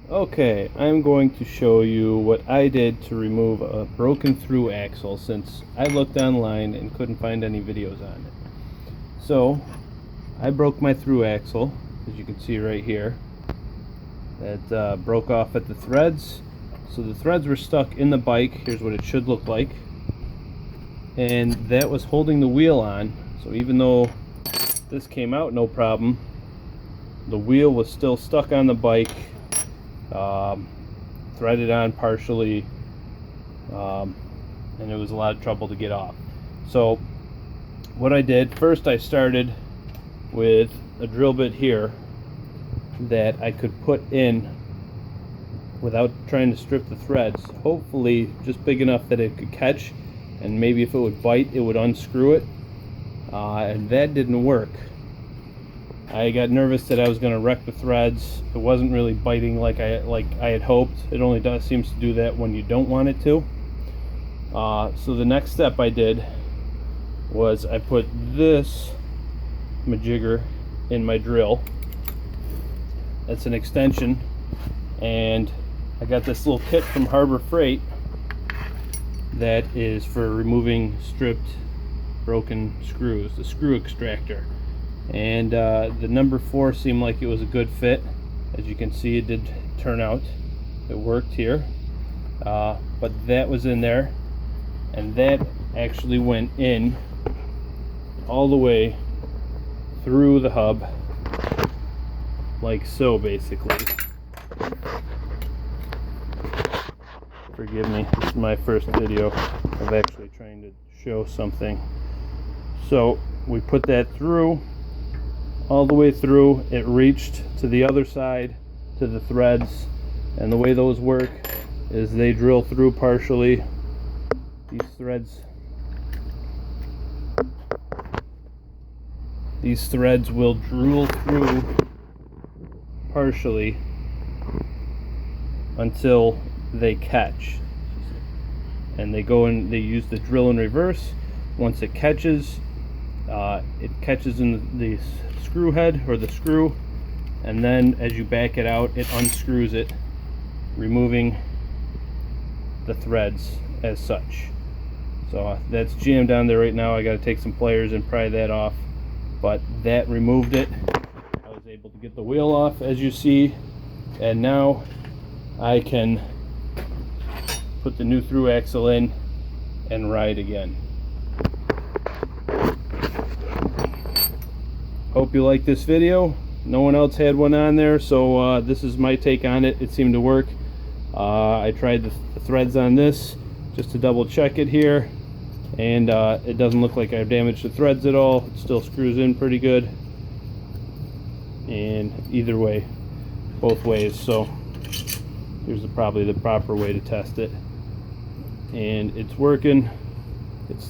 Okay, I'm going to show you what I did to remove a broken through axle, since I looked online and couldn't find any videos on it. So I broke my through axle, as you can see right here. That broke off at the threads. So the threads were stuck in the bike. Here's what it should look like. And that was holding the wheel on. So even though this came out no problem, the wheel was still stuck on the bike, threaded on partially, and it was a lot of trouble to get off. So what I did, first I started with a drill bit here that I could put in without trying to strip the threads, hopefully just big enough that it could catch, and maybe if it would bite it would unscrew it, and that didn't work. I got nervous that I was going to wreck the threads. It wasn't really biting like I had hoped. It only seems to do that when you don't want it to. So the next step I did was I put this majigger in my drill. That's an extension, and I got this little kit from Harbor Freight that is for removing stripped broken screws, the screw extractor. And the number 4 seemed like it was a good fit. As you can see, it did turn out. It worked here. But that was in there, and that actually went in all the way through the hub, like so, basically. Forgive me, this is my first video of actually trying to show something. So we put that through, all the way through. It reached to the other side, to the threads, and the way those work is they drill through partially. These threads will drill through partially until they catch, and they use the drill in reverse. Once it catches in the screw head or the screw, and then as you back it out, it unscrews it, removing the threads as such. So that's jammed down there right now. I got to take some pliers and pry that off, but that removed it. I was able to get the wheel off, as you see, and now I can put the new through axle in and ride again. Hope you like this video. No one else had one on there, so this is my take on it. It seemed to work. I tried the threads on this just to double check it here, and it doesn't look like I've damaged the threads at all. It still screws in pretty good, and either way, both ways. So here's probably the proper way to test it, and it's working. It's